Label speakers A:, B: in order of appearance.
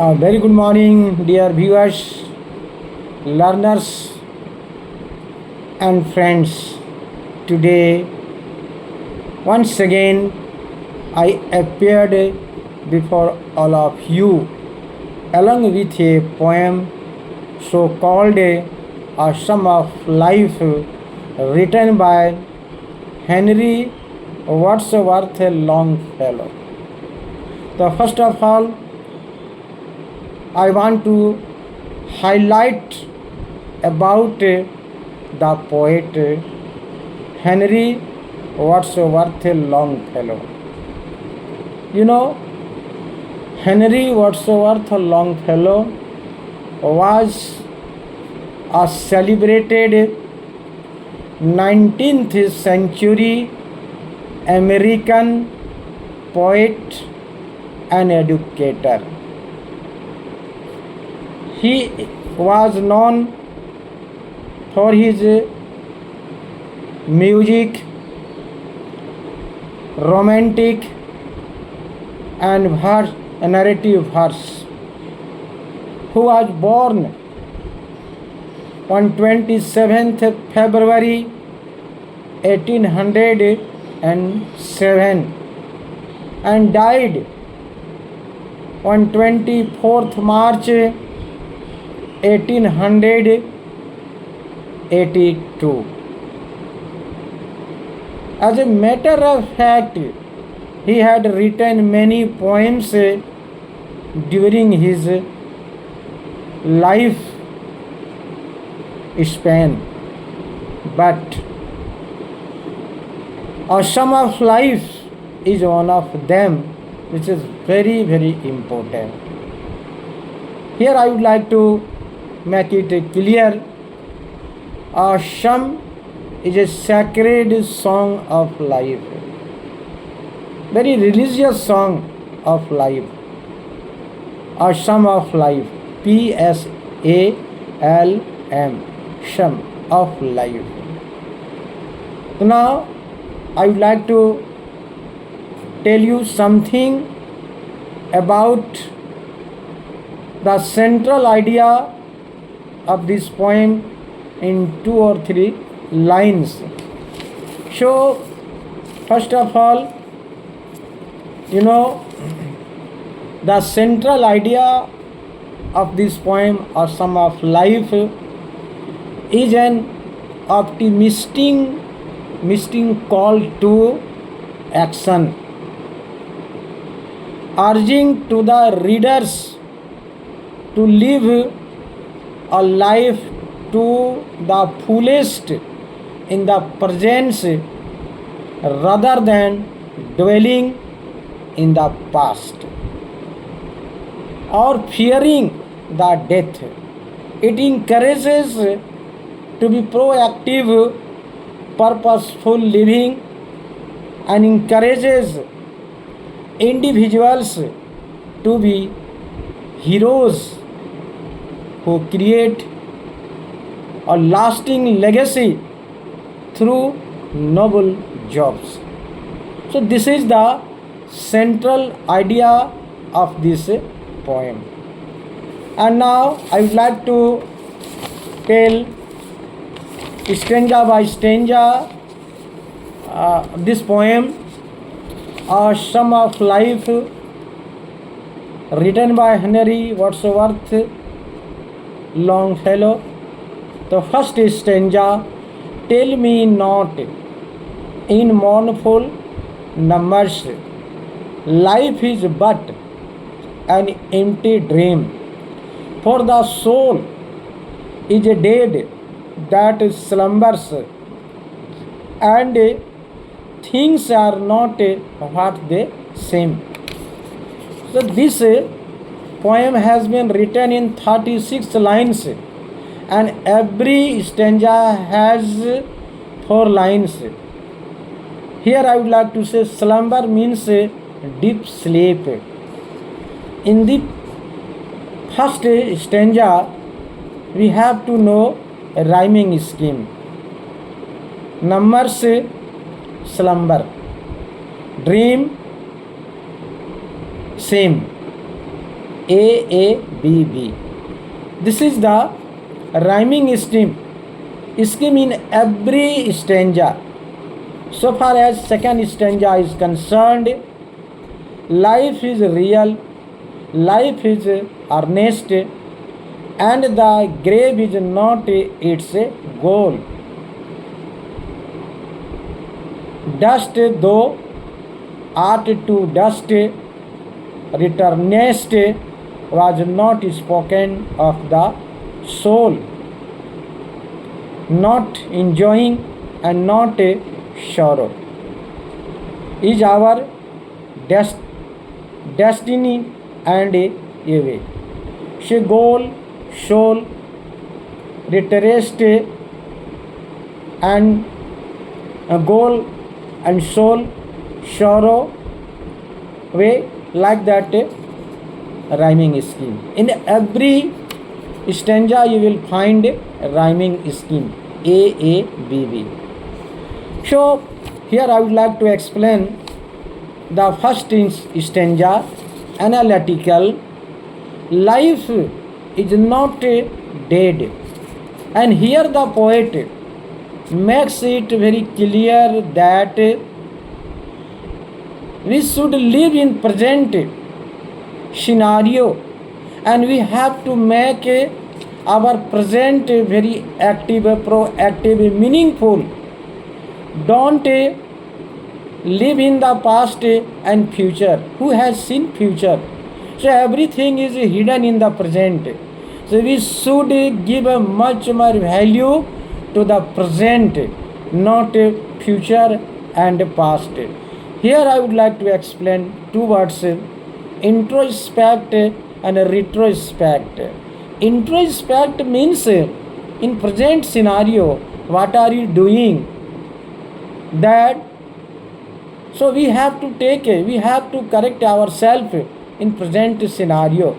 A: Very good morning, dear viewers, learners, and friends. Today, once again, I appeared before all of you along with a poem so called A Sum of Life written by Henry Wordsworth Longfellow. So, first of all, I want to highlight about the poet Henry Wordsworth Longfellow. You know, Henry Wordsworth Longfellow was a celebrated 19th century American poet and educator. He was known for his music, romantic and narrative verse. Who was born on 27th February 1807 and died on 24th March 1882. As a matter of fact, he had written many poems during his life span, but A Sum of Life is one of them, which is very, very important. Here I would like to make it clear. A Sum is a sacred song of life, very religious song of life. A Sum of Life, PSALM, Sum of Life. Now I would like to tell you something about the central idea of this poem in 2 or 3 lines. So, first of all, the central idea of this poem, A Sum of Life, is an optimistic call to action, urging to the readers to live a life to the fullest in the present rather than dwelling in the past or fearing the death. It encourages to be proactive, purposeful living and encourages individuals to be heroes who create a lasting legacy through noble jobs. So this is the central idea of this poem. And now I would like to tell stanza by stanza this poem, A Sum of Life, written by Henry Wordsworth Longfellow. The first stanza, tell me not in mournful numbers, life is but an empty dream, for the soul is dead that slumbers, and things are not what they seem. So this poem has been written in 36 lines and every stanza has 4 lines. Here I would like to say slumber means deep sleep. In the first stanza we have to know a rhyming scheme. Numbers, slumber, dream, same, AABB. This is the rhyming scheme in every stanza. So far as second stanza is concerned, life is real, life is earnest, and the grave is not its goal. Dust thou art to dust, returnest was not spoken of the soul, not enjoying and not sorrow is our destiny and a way. She goal, soul, returest and goal and soul, sorrow way, like that rhyming scheme. In every stanza you will find rhyming scheme AABB. So here I would like to explain the first stanza, analytical. Life is not dead, and here the poet makes it very clear that we should live in present scenario, and we have to make our present very active, proactive, meaningful. Don't live in the past and future. Who has seen future? So everything is hidden in the present. So we should give a much more value to the present, not future and past. Here I would like to explain two words, introspect and retrospect. Introspect means in present scenario, what are you doing? That so we have to correct ourselves in present scenario.